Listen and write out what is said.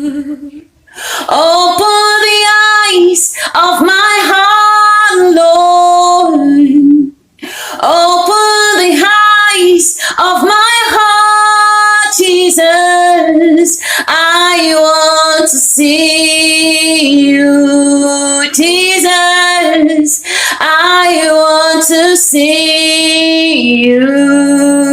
Open the eyes of my heart, Lord. Open the eyes of my heart, Jesus. I want to see you, Jesus. I want to see you.